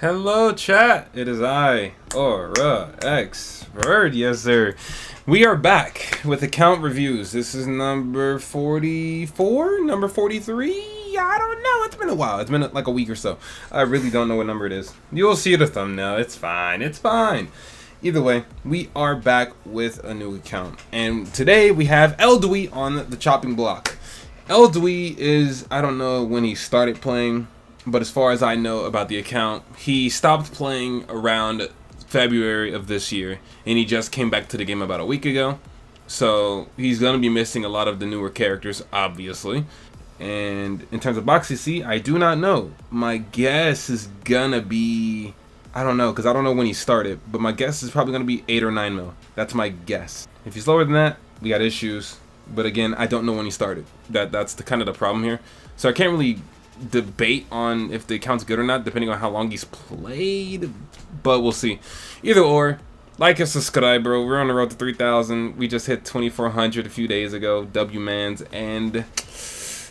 Hello, chat. It is I, Aura X Bird. Yes, sir. We are back with account reviews. This is number 44, number 43. I don't know. It's been a while. It's been like a week or so. I really don't know what number it is. You'll see the thumbnail. It's fine. It's fine. Either way, we are back with a new account, and today we have Eldwy on the chopping block. Eldwy is, I don't know when he started playing, but as far as I know about the account, he stopped playing around February of this year, and he just came back to the game about a week ago. So he's going to be missing a lot of the newer characters, obviously. And in terms of box CC, I do not know. My guess is going to be, I don't know, because I don't know when he started, but my guess is probably going to be 8 or 9 mil. That's my guess. If he's lower than that, we got issues. But again, I don't know when he started. That's the kind of the problem here. So I can't really debate on if the account's good or not, depending on how long he's played, but we'll see. Either or, like and subscribe, bro. We're on the road to 3,000. We just hit 2,400 a few days ago, W-mans, and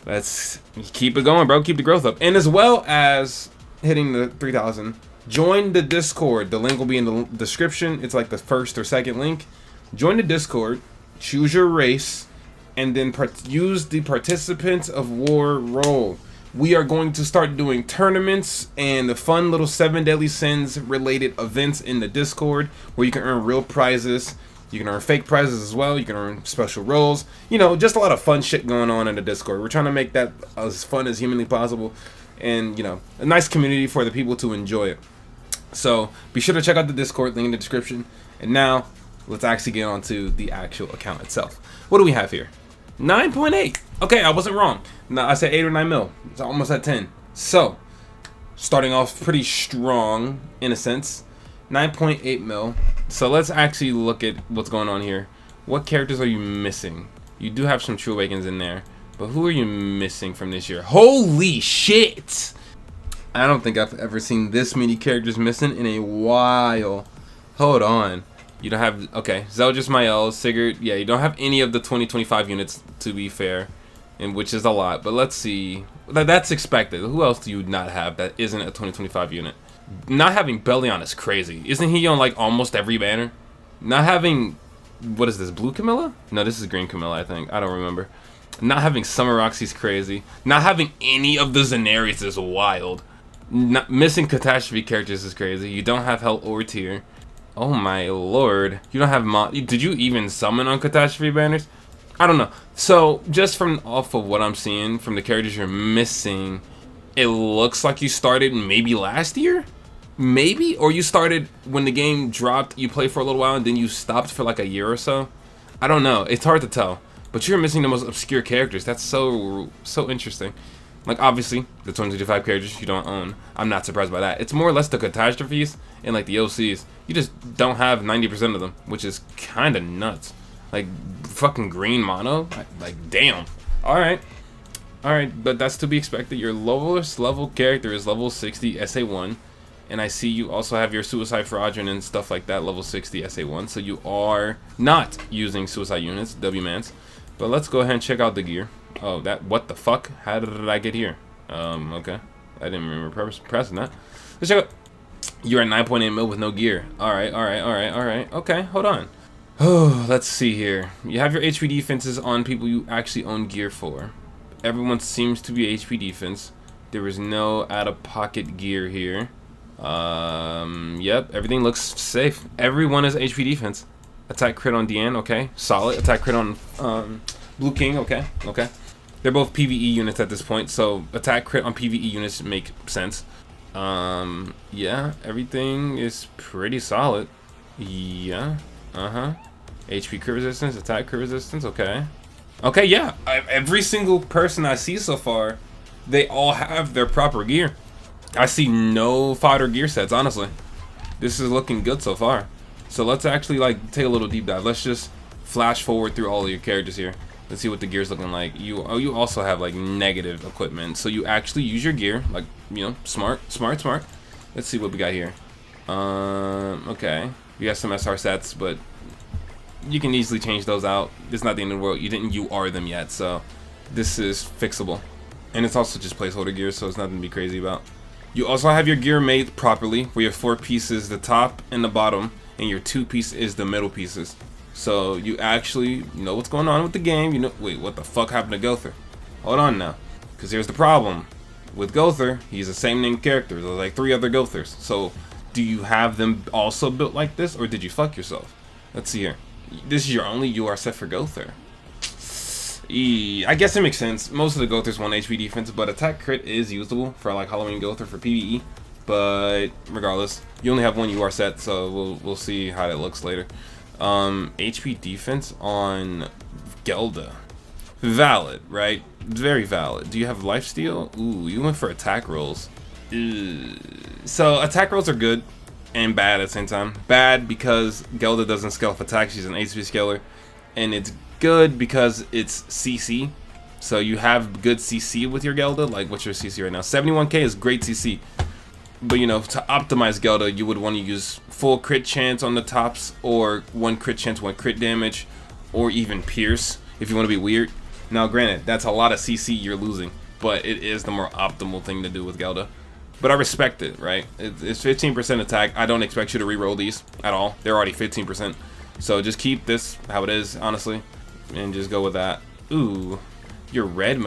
let's keep it going, bro. Keep the growth up. And as well as hitting the 3,000, join the Discord. The link will be in the description. It's like the first or second link. Join the Discord, choose your race, and then use the Participants of War role. We are going to start doing tournaments and the fun little 7 Deadly Sins related events in the Discord where you can earn real prizes. You can earn fake prizes as well. You can earn special roles. You know, just a lot of fun shit going on in the Discord. We're trying to make that as fun as humanly possible and, you know, a nice community for the people to enjoy it. So be sure to check out the Discord, link in the description. And now let's actually get on to the actual account itself. What do we have here? 9.8. Okay, I wasn't wrong. No, I said 8 or 9 mil. It's almost at 10. So, starting off pretty strong in a sense. 9.8 mil. So let's actually look at what's going on here. What characters are you missing? You do have some True Awakens in there, but who are you missing from this year? Holy shit! I don't think I've ever seen this many characters missing in a while. Hold on. You don't have, okay, Zeldris, Mael, Sigurd. Yeah, you don't have any of the 2025 units, to be fair, and which is a lot. But let's see. That's expected. Who else do you not have that isn't a 2025 unit? Not having Bellion is crazy. Isn't he on like almost every banner? Not having, what is this, Blue Camilla? No, this is Green Camilla, I think. I don't remember. Not having Summer Roxy's crazy. Not having any of the Zenaris is wild. Not missing Catastrophe characters is crazy. You don't have Hell or Tier. Oh my lord. You don't have did you even summon on Catastrophe banners? I don't know. So, just from off of what I'm seeing from the characters you're missing, it looks like you started maybe last year? Maybe? Or you started when the game dropped, you played for a little while, and then you stopped for like a year or so? I don't know. It's hard to tell. But you're missing the most obscure characters. That's so interesting. Like, obviously, the 2025 characters you don't own. I'm not surprised by that. It's more or less the Catastrophes and, like, the OCs. You just don't have 90% of them, which is kind of nuts. Like, fucking green mono? Like, damn. Alright. Alright, but that's to be expected. Your lowest level character is level 60 SA1. And I see you also have your Suicide Fraudulent and stuff like that, level 60 SA1. So you are not using Suicide units, W-mans. But let's go ahead and check out the gear. Oh, what the fuck? How did I get here? Okay. I didn't remember pressing that. Let's check out. You're at 9.8 mil with no gear. Alright. Okay, hold on. Oh, let's see here. You have your HP defenses on people you actually own gear for. Everyone seems to be HP defense. There is no out-of-pocket gear here. Yep, everything looks safe. Everyone is HP defense. Attack crit on Deanne, okay. Solid. Attack crit on Blue King, okay. They're both PvE units at this point, so attack crit on PvE units make sense. Yeah, everything is pretty solid. Yeah, HP crit resistance, attack crit resistance, okay. Okay, yeah, every single person I see so far, they all have their proper gear. I see no fodder gear sets, honestly. This is looking good so far. So let's actually, like, take a little deep dive. Let's just flash forward through all of your characters here. Let's see what the gear's looking like. You also have like negative equipment, so you actually use your gear, like, you know, smart. Let's see what we got here. Okay, we got some SR sets, but you can easily change those out. It's not the end of the world. You didn't UR them yet, so this is fixable. And it's also just placeholder gear, so it's nothing to be crazy about. You also have your gear made properly, where your 4 pieces the top and the bottom, and your 2 piece is the middle pieces. So you actually know what's going on with the game. You know, wait, what the fuck happened to Gother? Hold on now, because here's the problem. With Gother, he's the same named character. There's like 3 other Gothers. So do you have them also built like this, or did you fuck yourself? Let's see here. This is your only UR set for Gother. I guess it makes sense. Most of the Gothers want HP defense, but attack crit is usable for like Halloween Gother for PvE. But regardless, you only have 1 UR set, so we'll see how that looks later. HP defense on Gelda. Valid, right? Very valid. Do you have lifesteal? Ooh, you went for attack rolls. So attack rolls are good and bad at the same time. Bad because Gelda doesn't scale off attack. She's an HP scaler. And it's good because it's CC. So you have good CC with your Gelda. Like, what's your CC right now? 71k is great CC. But, you know, to optimize Gelda, you would want to use full crit chance on the tops, or 1 crit chance, 1 crit damage, or even pierce if you want to be weird. Now, granted, that's a lot of CC you're losing, but it is the more optimal thing to do with Gelda. But I respect it, right? It's 15% attack. I don't expect you to reroll these at all. They're already 15%. So just keep this how it is, honestly, and just go with that. Ooh, your red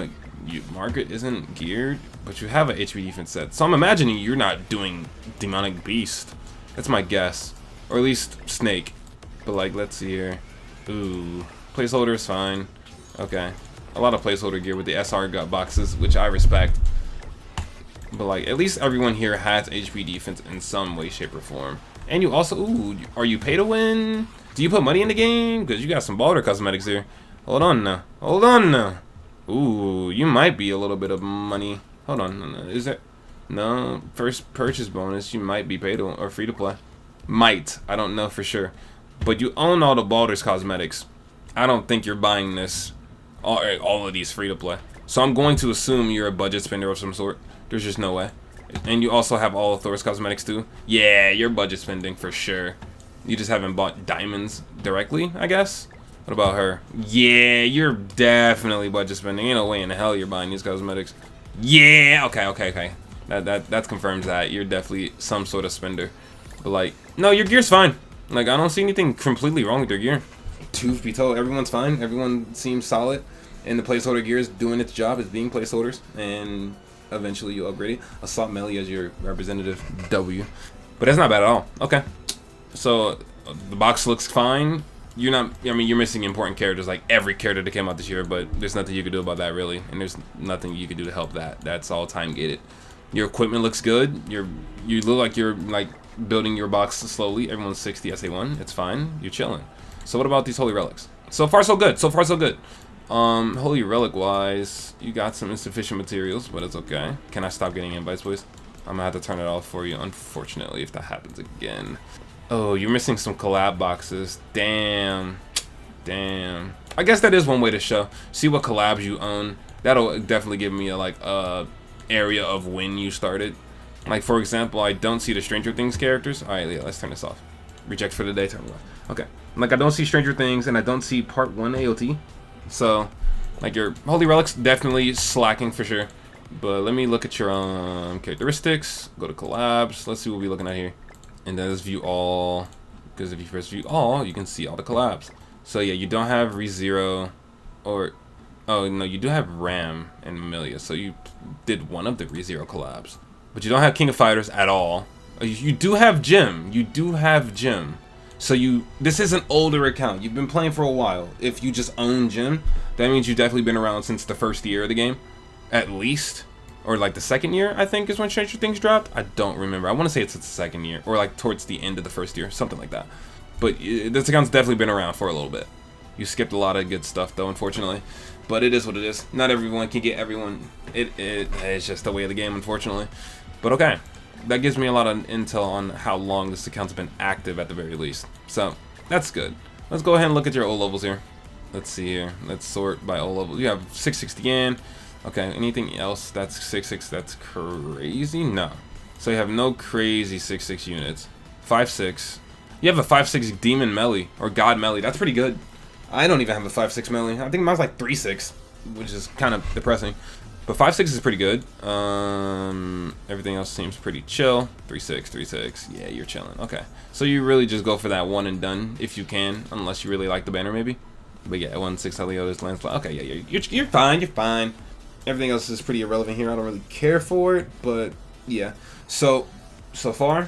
Margaret isn't geared, but you have an HP defense set. So I'm imagining you're not doing Demonic Beast. That's my guess. Or at least Snake. But like, let's see here. Ooh, placeholder is fine. Okay. A lot of placeholder gear with the SR gut boxes, which I respect. But like, at least everyone here has HP defense in some way, shape, or form. And you also, ooh, are you pay to win? Do you put money in the game? Because you got some Baldur cosmetics here. Hold on now. Hold on now. Ooh, you might be a little bit of money. Hold on. Is it? No. First purchase bonus, you might be paid to, or free to play. Might. I don't know for sure. But you own all the Baldur's cosmetics. I don't think you're buying this. All of these free to play. So I'm going to assume you're a budget spender of some sort. There's just no way. And you also have all of Thor's cosmetics too. Yeah, you're budget spending for sure. You just haven't bought diamonds directly, I guess. What about her? Yeah, you're definitely budget spending. Ain't no way in the hell you're buying these cosmetics. Yeah, okay. That confirms that you're definitely some sort of spender. But like, no, your gear's fine. Like, I don't see anything completely wrong with your gear. Truth be told, everyone's fine. Everyone seems solid, and the placeholder gear is doing its job as being placeholders. And eventually you upgrade it. Assault melee as your representative W. But that's not bad at all. Okay. So the box looks fine. You're not, I mean, you're missing important characters like every character that came out this year, but there's nothing you can do about that really. And there's nothing you can do to help that. That's all time gated. Your equipment looks good. You look like you're like building your box slowly. Everyone's 60 SA1. It's fine. You're chilling. So what about these holy relics? So far so good. So far so good. Holy relic wise, you got some insufficient materials, but it's okay. Can I stop getting invites, please? I'm gonna have to turn it off for you, unfortunately, if that happens again. Oh, you're missing some collab boxes. Damn. I guess that is one way to show. See what collabs you own. That'll definitely give me a area of when you started. Like, for example, I don't see the Stranger Things characters. Alright, yeah, let's turn this off. Reject for the day, turn it off. Okay. Like, I don't see Stranger Things, and I don't see Part 1 AOT. So, like, your Holy Relics definitely slacking for sure. But let me look at your characteristics. Go to collabs. Let's see what we're looking at here. And then let's view all. Because if you first view all, you can see all the collabs. So yeah, you don't have ReZero or... Oh, no, you do have Ram and Amelia. So you did one of the ReZero collabs. But you don't have King of Fighters at all. You do have Jim. You do have Jim. So this is an older account. You've been playing for a while. If you just own Jim, that means you've definitely been around since the first year of the game. At least. Or like the second year, I think, is when Stranger Things dropped. I don't remember. I want to say it's the second year. Or like towards the end of the first year. Something like that. But this account's definitely been around for a little bit. You skipped a lot of good stuff, though, unfortunately. But it is what it is. Not everyone can get everyone. It's just the way of the game, unfortunately. But okay. That gives me a lot of intel on how long this account's been active at the very least. So, that's good. Let's go ahead and look at your O levels here. Let's see here. Let's sort by O level. You have 660 in. Okay, anything else that's 6.6 that's crazy? No. So you have no crazy 6.6 units. 5.6. You have a 5.6 demon melee, or god melee. That's pretty good. I don't even have a 5.6 melee. I think mine's like 3.6, which is kind of depressing. But 5.6 is pretty good. Everything else seems pretty chill. 3.6, 3.6. Yeah, you're chilling. Okay. So you really just go for that one and done if you can, unless you really like the banner maybe. But yeah, 1.6 Heliotis landslide. Okay, yeah, you're fine. You're fine. Everything else is pretty irrelevant here. I don't really care for it, but yeah. So far,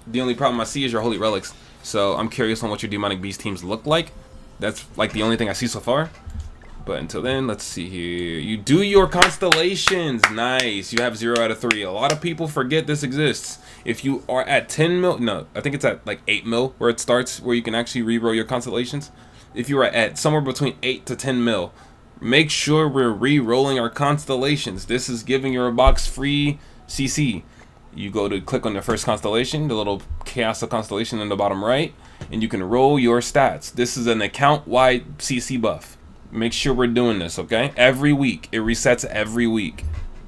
the only problem I see is your Holy Relics. So I'm curious on what your Demonic Beast teams look like. That's like the only thing I see so far. But until then, let's see here. You do your constellations. Nice. You have 0 out of 3. A lot of people forget this exists. If you are at 10 mil, no, I think it's at like 8 mil where it starts, where you can actually reroll your constellations. If you are at somewhere between 8 to 10 mil, make sure we're re-rolling our constellations. This is giving your box free CC. You go to click on the first constellation, the little chaos of constellation in the bottom right, and you can roll your stats. This is an account-wide CC buff. Make sure we're doing this, okay? Every week. It resets every week.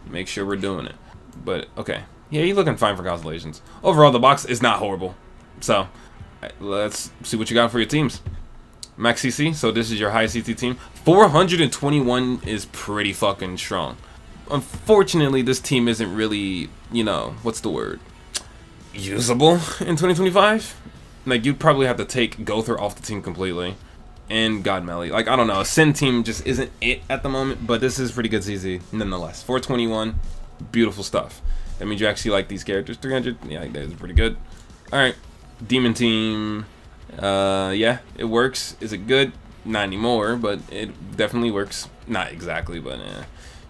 Make sure we're doing it. But, okay. Yeah, you're looking fine for constellations. Overall, the box is not horrible. So, let's see what you got for your teams. Max CC, so this is your high CC team. 421 is pretty fucking strong. Unfortunately, this team isn't really, you know, what's the word? Usable in 2025? Like, you'd probably have to take Gother off the team completely. And God Melly. Like, I don't know. A Sin team just isn't it at the moment, but this is pretty good CC nonetheless. 421, beautiful stuff. That means you actually like these characters. 300, yeah, that's pretty good. Alright, Demon team. Yeah, it works. Is it good? Not anymore, but it definitely works. Not exactly, but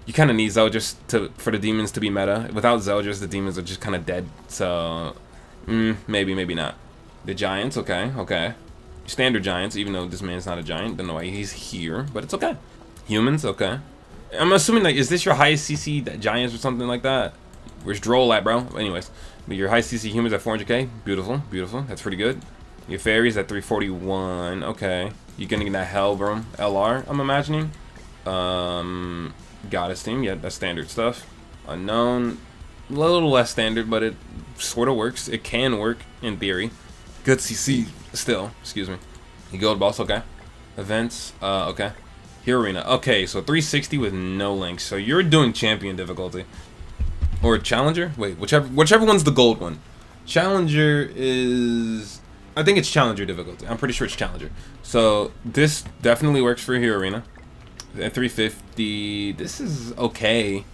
you kind of need Zeldris for the demons to be meta. Without Zeldris, the demons are just kind of dead. So, maybe, maybe not. The Giants, okay. Standard Giants, even though this man's not a giant. Don't know why he's here, but it's okay. Humans, okay. I'm assuming, like, is this your highest CC Giants or something like that? Where's Droll at, bro? Anyways, but your high CC humans at 400k. Beautiful, beautiful. That's pretty good. Your fairies at 341. Okay. You're gonna get that Hellbrum LR, I'm imagining. Goddess team, yeah, that's standard stuff. Unknown, a little less standard, but it sort of works. It can work in theory. Good CC still, excuse me. You gold boss, okay. Events, okay. Hero Arena, okay, so 360 with no links. So you're doing champion difficulty. Or challenger? Wait, whichever one's the gold one. Challenger is, I think it's challenger difficulty. I'm pretty sure it's challenger. So this definitely works for Hero Arena. At 350, this is okay.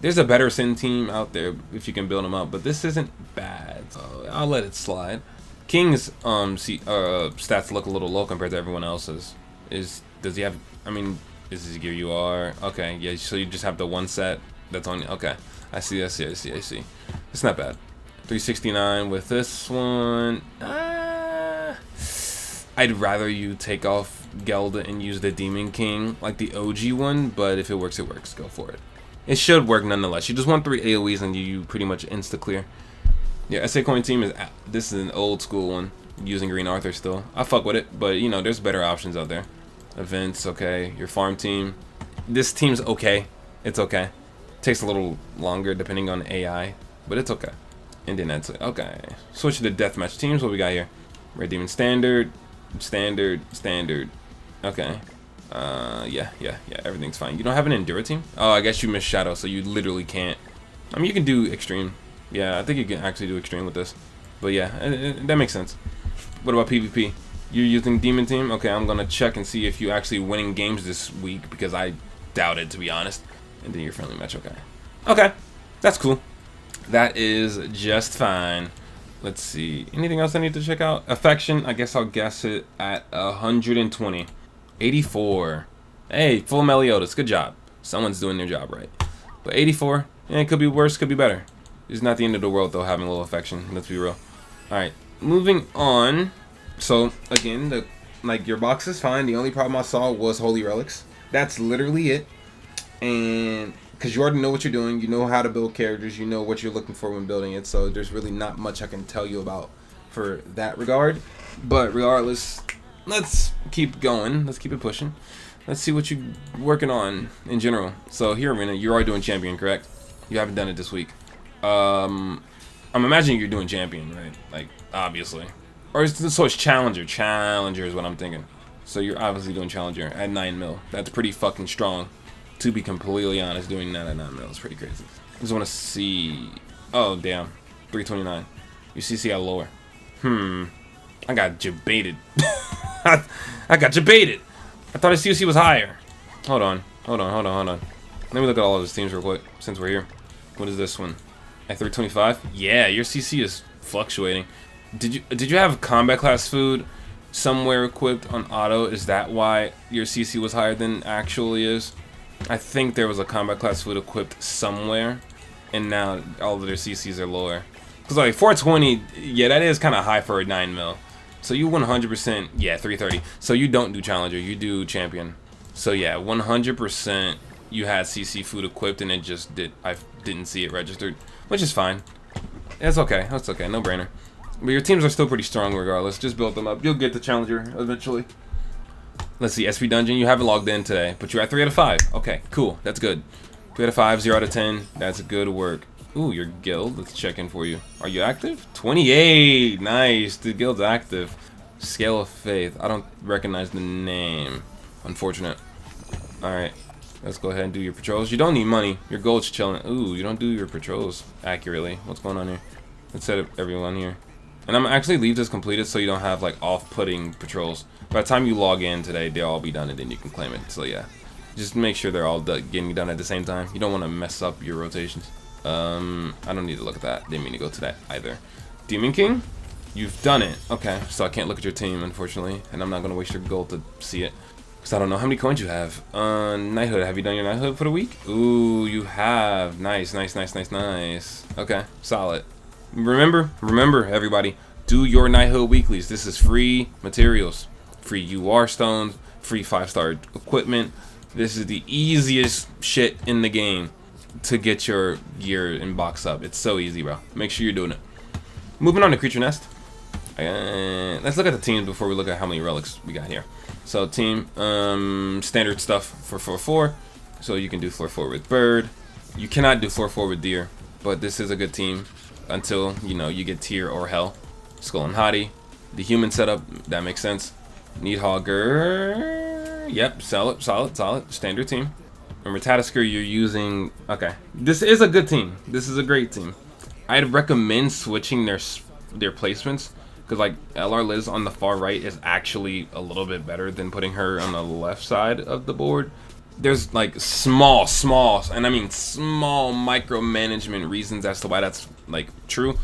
There's a better Sin team out there if you can build them up, but this isn't bad. So I'll let it slide. King's stats look a little low compared to everyone else's. Does he have? I mean, is his gear UR? Okay, yeah. So you just have the one set that's on. Okay, I see. It's not bad. 369 with this one. I'd rather you take off Gelda and use the Demon King, like the OG one. But if it works, it works. Go for it. It should work nonetheless. You just want 3 AoEs and you pretty much insta clear. Yeah, SA Coin team this is an old school one, using Green Arthur still. I fuck with it, but you know, there's better options out there. Events, okay. Your farm team. This team's okay. It's okay. Takes a little longer depending on AI, but it's okay. And then that's it. Okay. Switch to the deathmatch teams. What we got here? Red Demon standard. Okay. Yeah. Everything's fine. You don't have an Endura team? Oh, I guess you missed Shadow, so you literally can't. I mean, you can do Extreme. Yeah, I think you can actually do Extreme with this. But yeah, that makes sense. What about PvP? You're using Demon Team? Okay, I'm gonna check and see if you're actually winning games this week, because I doubt it, to be honest. And then your friendly match, okay. Okay, that's cool. That is just fine. Let's see. Anything else I need to check out? Affection, I guess I'll guess it at 120. 84. Hey, full Meliodas, good job. Someone's doing their job right. But 84, yeah, it could be worse, could be better. It's not the end of the world though, having a little affection. Let's be real. Alright, moving on. So again, your box is fine. The only problem I saw was Holy Relics. That's literally it. And because you already know what you're doing, you know how to build characters, you know what you're looking for when building it. So there's really not much I can tell you about for that regard. But regardless, let's keep going. Let's keep it pushing. Let's see what you're working on in general. So here, Arena, you're already doing champion, correct? You haven't done it this week. I'm imagining you're doing champion, right? Like, obviously. Or so it's challenger. Challenger is what I'm thinking. So you're obviously doing challenger at 9 mil. That's pretty fucking strong. To be completely honest, doing that at 9 mil is pretty crazy. I just want to see. Oh damn, 329. Your CC got lower. I got jebaited. I got jebaited. I thought his CC was higher. Hold on. Let me look at all of his teams real quick since we're here. What is this one? At 325? Yeah, your CC is fluctuating. Did you have combat class food somewhere equipped on auto? Is that why your CC was higher than actually is? I think there was a combat class food equipped somewhere, and now all of their CCs are lower. Cause like 420, yeah, that is kind of high for a 9 mil. So you 100%, yeah, 330. So you don't do challenger, you do champion. So yeah, 100% you had CC food equipped, and it just I didn't see it registered, which is fine. That's okay, no brainer. But your teams are still pretty strong regardless. Just build them up. You'll get the challenger eventually. Let's see, SP Dungeon, you haven't logged in today, but you're at 3 out of 5. Okay, cool, that's good. 3 out of 5, 0 out of 10, that's good work. Ooh, your guild, let's check in for you. Are you active? 28, nice, the guild's active. Scale of Faith, I don't recognize the name. Unfortunate. Alright, let's go ahead and do your patrols. You don't need money, your gold's chilling. Ooh, you don't do your patrols accurately. What's going on here? Let's set up everyone here. And I'm actually leave this completed so you don't have like off-putting patrols. By the time you log in today, they'll all be done and then you can claim it. So yeah, just make sure they're all getting done at the same time. You don't want to mess up your rotations. I don't need to look at that. Didn't mean to go to that either. Demon King, you've done it. Okay, so I can't look at your team unfortunately, and I'm not gonna waste your gold to see it because I don't know how many coins you have. Knighthood, have you done your knighthood for the week? Ooh, you have. Nice. Okay, solid. Remember everybody, do your knighthood weeklies. This is free materials, free UR stones, free 5-star equipment. This is the easiest shit in the game to get your gear and box up. It's so easy, bro. Make sure you're doing it. Moving on to Creature Nest. Let's look at the teams before we look at how many relics we got here. So team, standard stuff for floor 4. So you can do floor 4 with bird. You cannot do floor 4 with deer, but this is a good team until, you know, you get tier or hell. Skull and Hottie. The human setup, that makes sense. Needhogger. Yep, solid. Standard team. Remember, Tatasker, you're using... Okay, this is a good team. This is a great team. I'd recommend switching their placements, because like LR Liz on the far right is actually a little bit better than putting her on the left side of the board. There's like small, and I mean small micromanagement reasons as to why that's like true,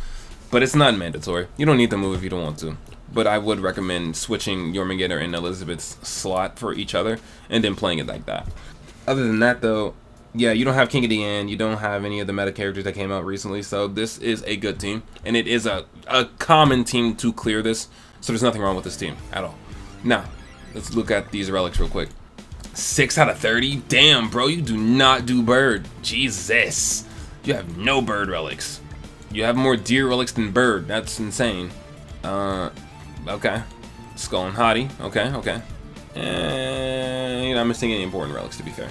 but it's not mandatory. You don't need to move if you don't want to. But I would recommend switching Jormungandr and Elizabeth's slot for each other and then playing it like that. Other than that though, yeah, you don't have King of the End, you don't have any of the meta characters that came out recently, so this is a good team, and it is a common team to clear this, so there's nothing wrong with this team at all. Now, let's look at these relics real quick. 6 out of 30? Damn, bro, you do not do bird. Jesus. You have no bird relics. You have more deer relics than bird. That's insane. Okay. Skull and Hottie. Okay. And you're not missing any important relics, to be fair.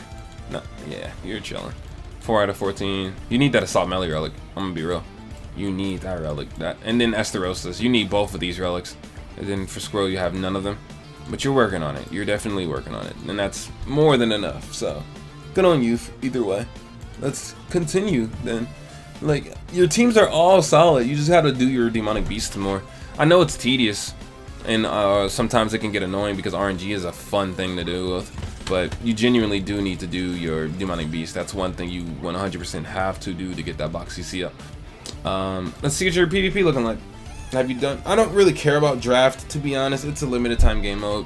No, yeah, you're chilling. 4 out of 14. You need that Assault Melee relic. I'm gonna be real. You need that relic. And then Esterosis. You need both of these relics. And then for Squirrel, you have none of them. But you're working on it. You're definitely working on it. And that's more than enough. So, good on you either way. Let's continue then. Like, your teams are all solid. You just have to do your Demonic Beast more. I know it's tedious. And sometimes it can get annoying because RNG is a fun thing to do with. But you genuinely do need to do your Demonic Beast. That's one thing you 100% have to do to get that box CC up. Let's see what your PvP looking like. Have you done? I don't really care about draft, to be honest. It's a limited time game mode.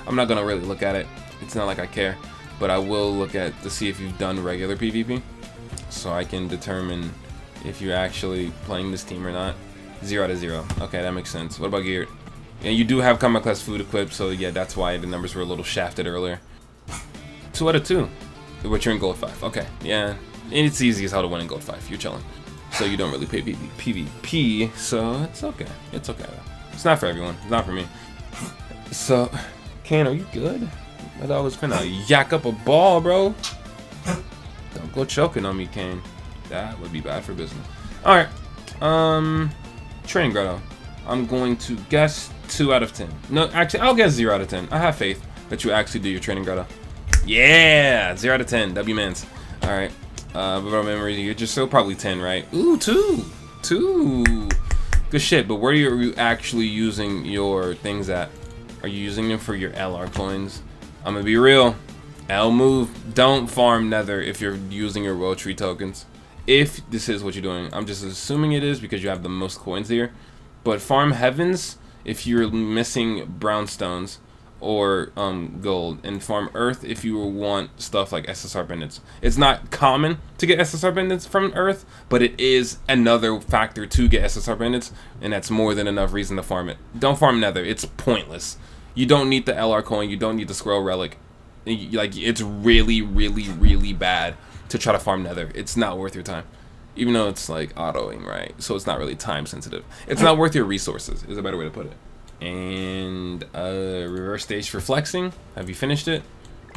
I'm not gonna really look at it. It's not like I care, but I will look at to see if you've done regular PvP, so I can determine if you're actually playing this team or not. 0 out of 0. Okay, that makes sense. What about gear? Yeah, you do have combat class food equipped, so yeah, that's why the numbers were a little shafted earlier. 2 out of 2. But you're in gold 5. Okay, yeah, it's easy as hell to win in gold 5. You're chilling. So you don't really pay PvP, so it's okay. It's okay though. It's not for everyone. It's not for me. So, Kane, are you good? I thought I was gonna yak up a ball, bro. Don't go choking on me, Kane. That would be bad for business. Alright. Training Grotto. I'm going to guess 2 out of 10. No, actually, I'll guess 0 out of 10. I have faith that you actually do your Training Grotto. Yeah, 0 out of 10. W-mans. All right. About memory, you're just still probably 10, right? Ooh, 2. 2. Good shit. But where are you actually using your things at? Are you using them for your LR coins? I'm gonna be real. L move. Don't farm Nether if you're using your World Tree tokens. If this is what you're doing, I'm just assuming it is because you have the most coins here. But farm Heavens if you're missing brownstones or gold, and farm Earth if you want stuff like SSR pendants. It's not common to get SSR pendants from Earth, but it is another factor to get SSR pendants, and that's more than enough reason to farm it. Don't farm Nether. It's pointless. You don't need the LR coin. You don't need the Squirrel Relic. Like, it's really, really, really bad to try to farm Nether. It's not worth your time. Even though it's like autoing, right? So it's not really time sensitive. It's not worth your resources, is a better way to put it. And reverse stage for flexing. Have you finished it?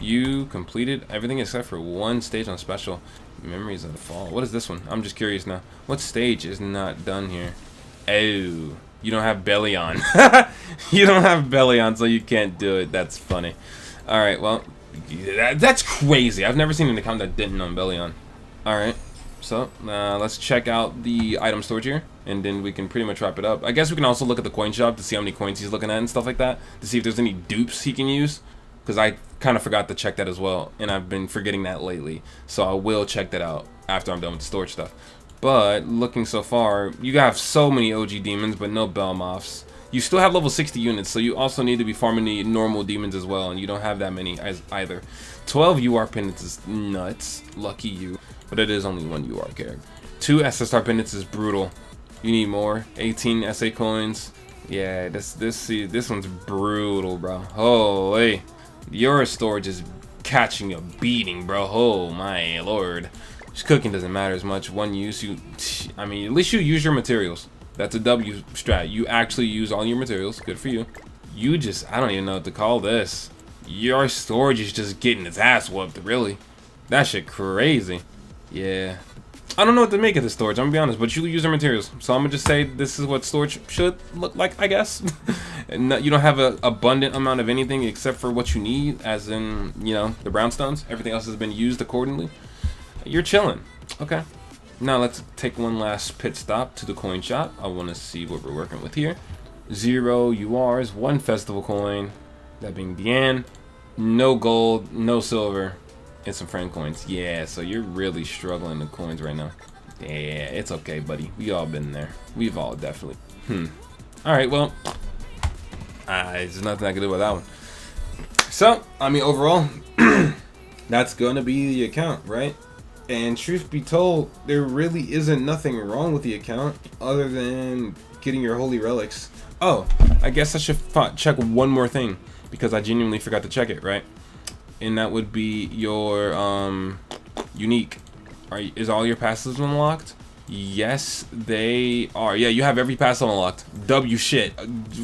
You completed everything except for one stage on special. Memories of the Fall. What is this one? I'm just curious now. What stage is not done here? Oh, you don't have belly on. You don't have belly on, so you can't do it. That's funny. All right, well, that's crazy. I've never seen an account that didn't on belly on. All right. So, let's check out the item storage here, and then we can pretty much wrap it up. I guess we can also look at the coin shop to see how many coins he's looking at and stuff like that, to see if there's any dupes he can use, because I kind of forgot to check that as well, and I've been forgetting that lately, so I will check that out after I'm done with the storage stuff. But, looking so far, you have so many OG demons, but no Belmoths. You still have level 60 units, so you also need to be farming the normal demons as well, and you don't have that many either. 12 UR pendants is nuts. Lucky you. But it is only one UR character. 2 SSR pendants is brutal. You need more. 18 SA coins. Yeah, this one's brutal, bro. Holy, your storage is catching a beating, bro. Oh my lord. Just cooking doesn't matter as much. One use, I mean, at least you use your materials. That's a W strat. You actually use all your materials. Good for you. You just, I don't even know what to call this. Your storage is just getting its ass whooped, really. That shit crazy. Yeah. I don't know what to make of this storage, I'm gonna be honest, but you use your materials. So I'm gonna just say this is what storage should look like, I guess. And you don't have an abundant amount of anything except for what you need, as in, you know, the brownstones. Everything else has been used accordingly. You're chilling. Okay. Now let's take one last pit stop to the coin shop. I want to see what we're working with here. 0 URs, 1 festival coin, that being Deanne. No gold, no silver, and some friend coins. Yeah, so you're really struggling with coins right now. Yeah, it's okay, buddy. We all been there. We've all definitely. Alright, well, there's nothing I can do with that one. So, I mean, overall, that's gonna be the account, right? And truth be told, there really isn't nothing wrong with the account other than getting your holy relics. Oh, I guess I should check one more thing, because I genuinely forgot to check it, right? And that would be your unique. Is all your passes unlocked? Yes, they are. Yeah, you have every pass unlocked. W shit.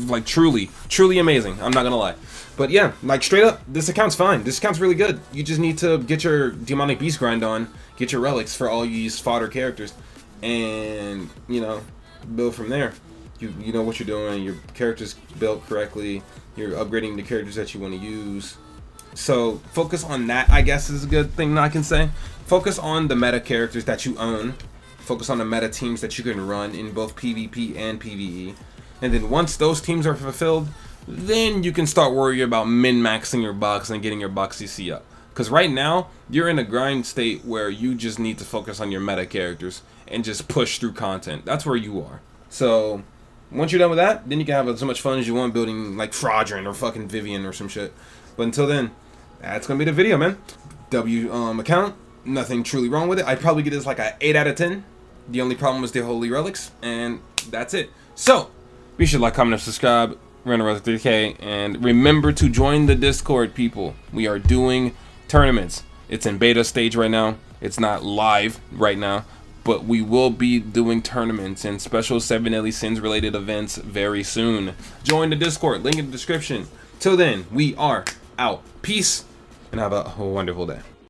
Like, truly amazing. I'm not gonna lie. But yeah, like, straight up, this account's fine. This account's really good. You just need to get your demonic beast grind on, get your relics for all these fodder characters, and, you know, build from there. You know what you're doing, your character's built correctly, you're upgrading the characters that you want to use. So focus on that, I guess, is a good thing I can say. Focus on the meta characters that you own. Focus on the meta teams that you can run in both PvP and PvE. And then once those teams are fulfilled, then you can start worrying about min-maxing your box and getting your box CC up. Because right now, you're in a grind state where you just need to focus on your meta characters and just push through content. That's where you are. So once you're done with that, then you can have as much fun as you want building like Fraudrin or fucking Vivian or some shit. But until then, that's gonna be the video, man. Account, nothing truly wrong with it. I'd probably get this like a 8 out of 10. The only problem was the holy relics, and that's it. So be sure to like, comment, and subscribe. We're on the road to 3K, and remember to join the Discord, people. We are doing tournaments. It's in beta stage right now. It's not live right now, but we will be doing tournaments and special 7 Deadly Sins related events very soon. Join the Discord, link in the description. Till then, we are out. Peace, and have a wonderful day.